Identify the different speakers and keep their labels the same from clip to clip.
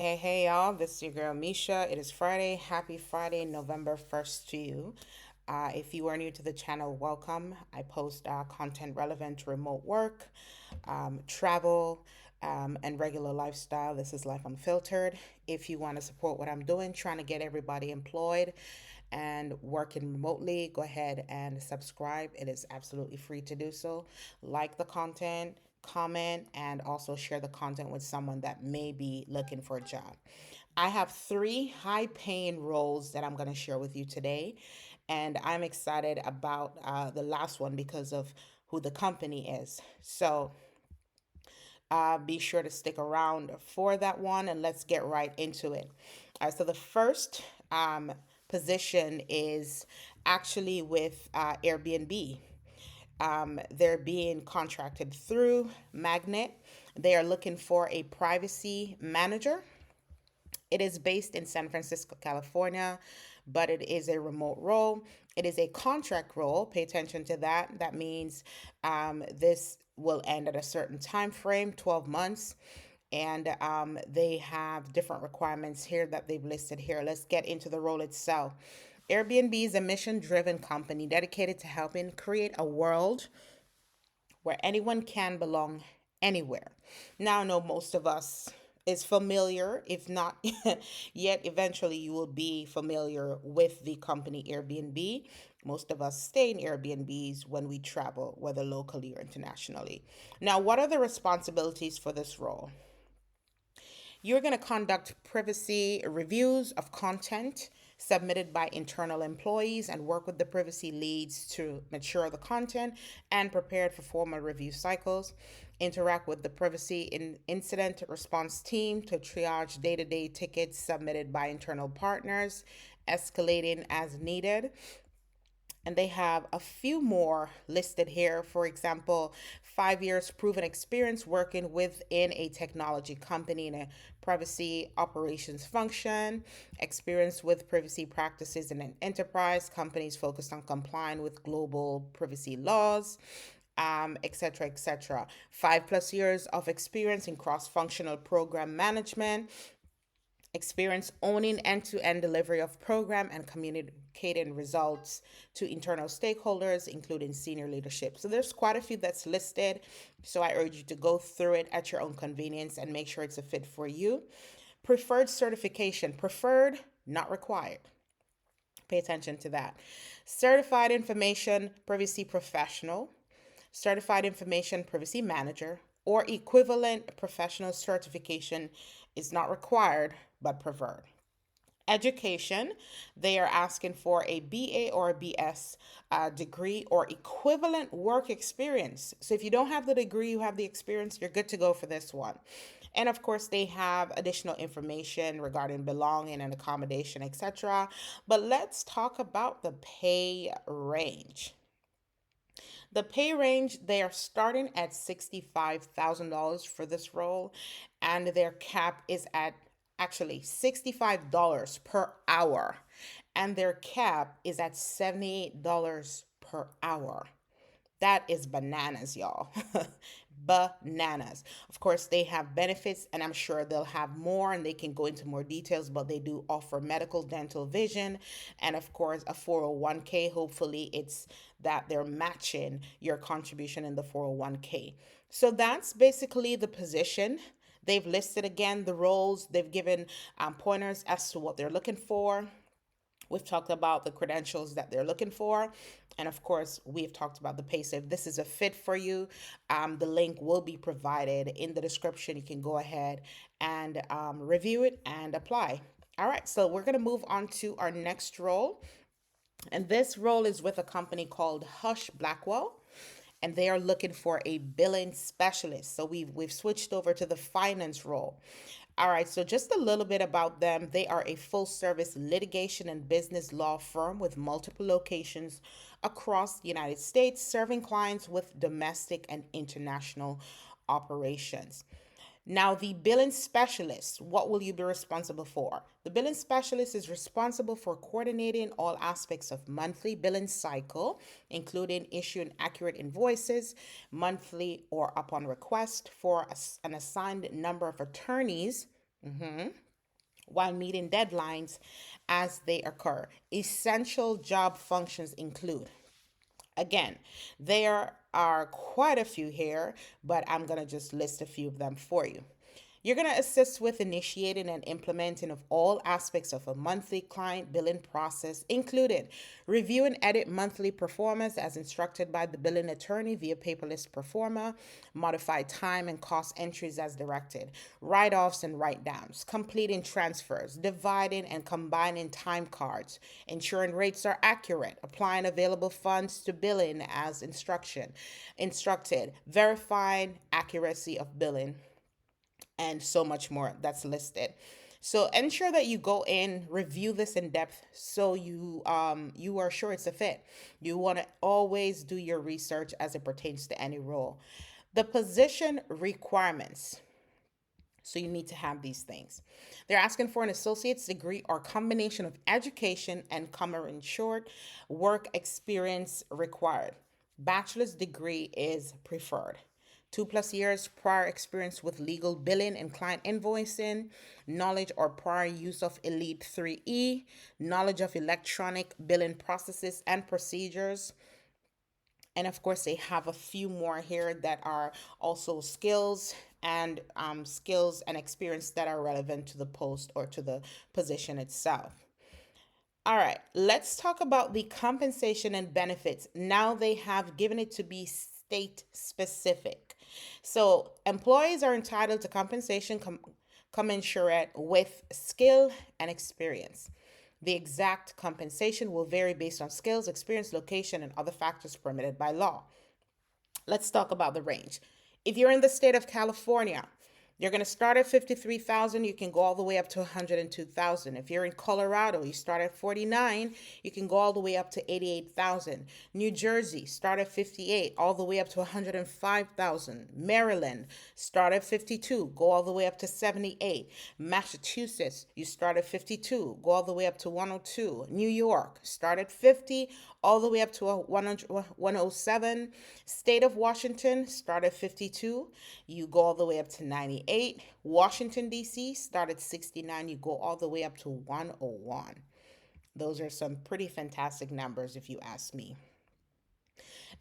Speaker 1: Hey, y'all. This is your girl, Misha. It is Friday. Happy Friday, November 1st to you. If you are new to the channel, welcome. I post content relevant to remote work, travel, and regular lifestyle. This is Life Unfiltered. If you want to support what I'm doing, trying to get everybody employed and working remotely, go ahead and subscribe. It is absolutely free to do so. Like the content, comment, and also share the content with someone that may be looking for a job. I have three high paying roles that I'm going to share with you today. And I'm excited about the last one because of who the company is. So be sure to stick around for that one and let's get right into it. So the first position is actually with Airbnb. They're being contracted through Magnet. They are looking for a privacy manager. It is based in San Francisco, California, but it is a remote role. It is a contract role. Pay attention to that. That means this will end at a certain time frame, 12 months. And they have different requirements here that they've listed here. Let's get into the role itself. Airbnb is a mission driven company dedicated to helping create a world where anyone can belong anywhere. Now, I know most of us is familiar, if not yet, eventually you will be familiar with the company Airbnb. Most of us stay in Airbnbs when we travel, whether locally or internationally. Now, what are the responsibilities for this role? You're going to conduct privacy reviews of content submitted by internal employees and work with the privacy leads to mature the content and prepare it for formal review cycles. Interact with the incident response team to triage day to day tickets submitted by internal partners, escalating as needed, and they have a few more listed here. For example, 5 years proven experience working within a technology company in a privacy operations function, experience with privacy practices in an enterprise, companies focused on complying with global privacy laws, etc., etc. 5 plus years of experience in cross functional program management, experience owning end-to-end delivery of program and communicating results to internal stakeholders, including senior leadership. So there's quite a few that's listed. So I urge you to go through it at your own convenience and make sure it's a fit for you. Preferred certification, preferred, not required. Pay attention to that. Certified information privacy professional, certified information privacy manager, or equivalent professional certification is not required but preferred. Education, they are asking for a BA or a BS degree or equivalent work experience. So if you don't have the degree, you have the experience, you're good to go for this one. And of course, they have additional information regarding belonging and accommodation, etc. But let's talk about the pay range. The pay range, they are starting at $65,000 for this role, and their cap is at actually $65 per hour, and their cap is at $78 per hour. That is bananas, y'all. Bananas. Of course, they have benefits, and I'm sure they'll have more and they can go into more details, but they do offer medical, dental, vision, and of course, a 401k. Hopefully, it's that they're matching your contribution in the 401k. So that's basically the position. They've listed again the roles, they've given pointers as to what they're looking for. We've talked about the credentials that they're looking for. And of course, we've talked about the pay. So if this is a fit for you, the link will be provided in the description. You can go ahead and review it and apply. All right, so we're going to move on to our next role. And this role is with a company called Husch Blackwell, and they are looking for a billing specialist. So we've switched over to the finance role. All right, so just a little bit about them. They are a full service litigation and business law firm with multiple locations across the United States, serving clients with domestic and international operations. Now, the billing specialist, what will you be responsible for? The billing specialist is responsible for coordinating all aspects of monthly billing cycle, including issuing accurate invoices monthly or upon request for an assigned number of attorneys. while meeting deadlines as they occur. Essential job functions include, again, there are quite a few here, but I'm going to just list a few of them for you. You're going to assist with initiating and implementing of all aspects of a monthly client billing process, including review and edit monthly performance as instructed by the billing attorney via paperless performer, modify time and cost entries as directed, write-offs and write-downs, completing transfers, dividing and combining time cards, ensuring rates are accurate, applying available funds to billing as instructed, verifying accuracy of billing, and so much more that's listed. So ensure that you go in, review this in depth, so you are sure it's a fit. You want to always do your research as it pertains to any role. The position requirements. So you need to have these things. They're asking for an associate's degree or combination of education and, comma in short, work experience required. Bachelor's degree is preferred. 2+ years prior experience with legal billing and client invoicing, knowledge or prior use of Elite 3E, knowledge of electronic billing processes and procedures, and of course, they have a few more here that are also skills and experience that are relevant to the post or to the position itself. All right, let's talk about the compensation and benefits. Now they have given it to be state specific. So employees are entitled to compensation commensurate with skill and experience. The exact compensation will vary based on skills, experience, location, and other factors permitted by law. Let's talk about the range. If you're in the state of California, you're going to start at 53,000, you can go all the way up to 102,000. If you're in Colorado, you start at 49, you can go all the way up to 88,000. New Jersey, start at 58, all the way up to 105,000. Maryland, start at 52, go all the way up to 78. Massachusetts, you start at 52, go all the way up to 102. New York, start at 50, all the way up to 107. State of Washington, start at 52, you go all the way up to 98. Washington, D.C., start at 69, you go all the way up to 101. Those are some pretty fantastic numbers, if you ask me.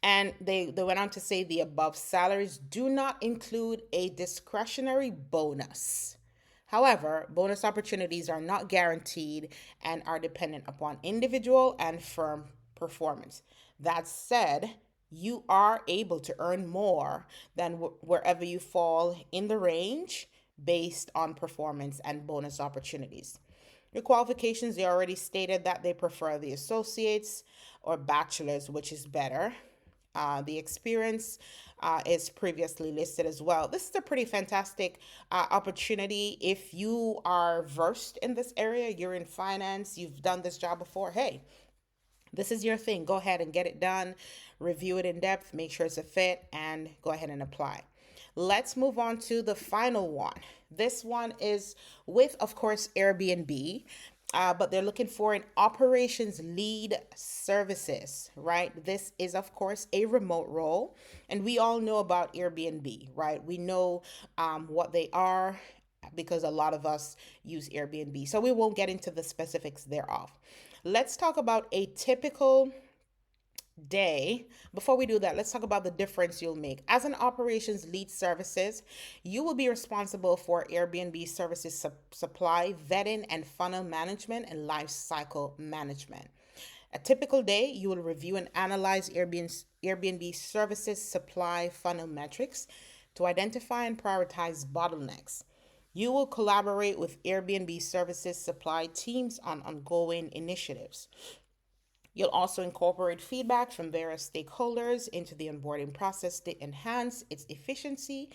Speaker 1: And they went on to say the above salaries do not include a discretionary bonus. However, bonus opportunities are not guaranteed and are dependent upon individual and firm performance. That said, you are able to earn more than wherever you fall in the range based on performance and bonus opportunities. Your qualifications, they already stated that they prefer the associates or bachelor's, which is better. The experience is previously listed as well. This is a pretty fantastic opportunity. If you are versed in this area, you're in finance, you've done this job before, hey, this is your thing. Go ahead and get it done, review it in depth, make sure it's a fit, and go ahead and apply. Let's move on to the final one. This one is with, of course, Airbnb. But they're looking for an operations lead services, right? This is, of course, a remote role. And we all know about Airbnb, right? We know what they are because a lot of us use Airbnb. So we won't get into the specifics thereof. Let's talk about a typical day. Before we do that, let's talk about the difference you'll make. As an operations lead services, you will be responsible for Airbnb services supply, vetting, and funnel management and life cycle management. A typical day, you will review and analyze Airbnb services supply funnel metrics to identify and prioritize bottlenecks. You will collaborate with Airbnb services supply teams on ongoing initiatives. You'll also incorporate feedback from various stakeholders into the onboarding process to enhance its efficiency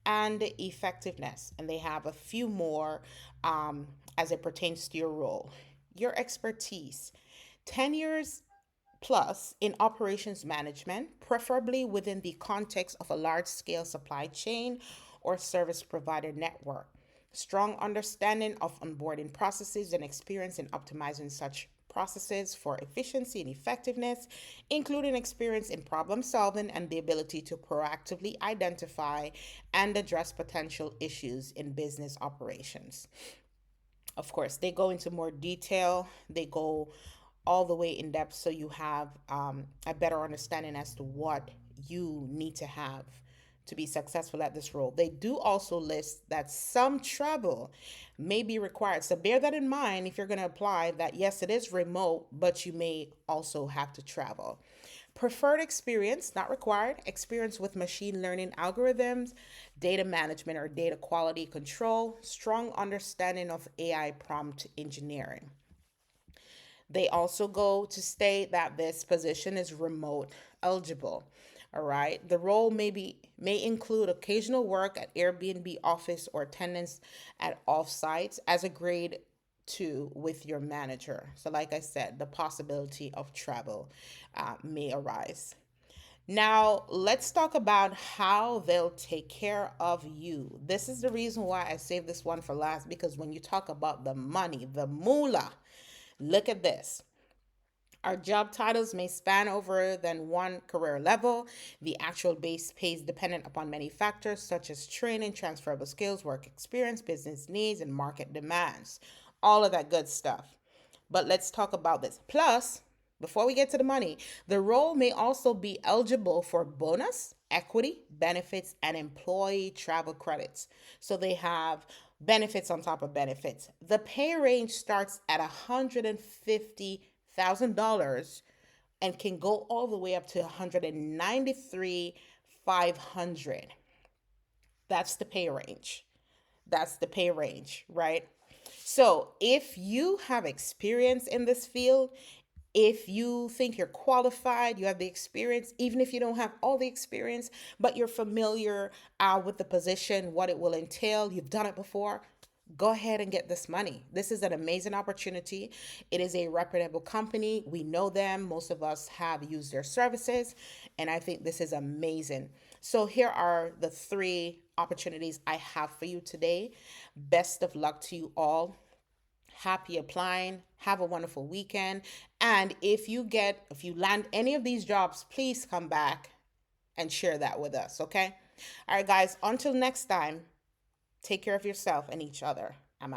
Speaker 1: and effectiveness. And they have a few more as it pertains to your role. Your expertise: 10 years plus in operations management, preferably within the context of a large scale supply chain or service provider network. Strong understanding of onboarding processes and experience in optimizing such processes for efficiency and effectiveness, including experience in problem solving and the ability to proactively identify and address potential issues in business operations. Of course, they go into more detail. They go all the way in depth so you have a better understanding as to what you need to have to be successful at this role. They do also list that some travel may be required. So bear that in mind if you're going to apply that yes, it is remote, but you may also have to travel. Preferred experience, not required, experience with machine learning algorithms, data management or data quality control, strong understanding of AI prompt engineering. They also go to state that this position is remote eligible. All right. The role may include occasional work at Airbnb office or attendance at off sites as agreed to with your manager. So, like I said, the possibility of travel may arise. Now, let's talk about how they'll take care of you. This is the reason why I saved this one for last, because when you talk about the money, the moolah, look at this. Our job titles may span over than one career level. The actual base pay is dependent upon many factors such as training, transferable skills, work experience, business needs, and market demands. All of that good stuff. But let's talk about this. Plus, before we get to the money, the role may also be eligible for bonus, equity, benefits, and employee travel credits. So they have benefits on top of benefits. The pay range starts at $150,000 and can go all the way up to 193,500. That's the pay range. That's the pay range, right? So, if you have experience in this field, if you think you're qualified, you have the experience, even if you don't have all the experience, but you're familiar with the position, what it will entail, you've done it before, go ahead and get this money. This is an amazing opportunity. It is a reputable company. We know them. Most of us have used their services, and I think this is amazing. So, here are the three opportunities I have for you today. Best of luck to you all. Happy applying. Have a wonderful weekend. And if you land any of these jobs, please come back and share that with us, okay? All right, guys, until next time, take care of yourself and each other.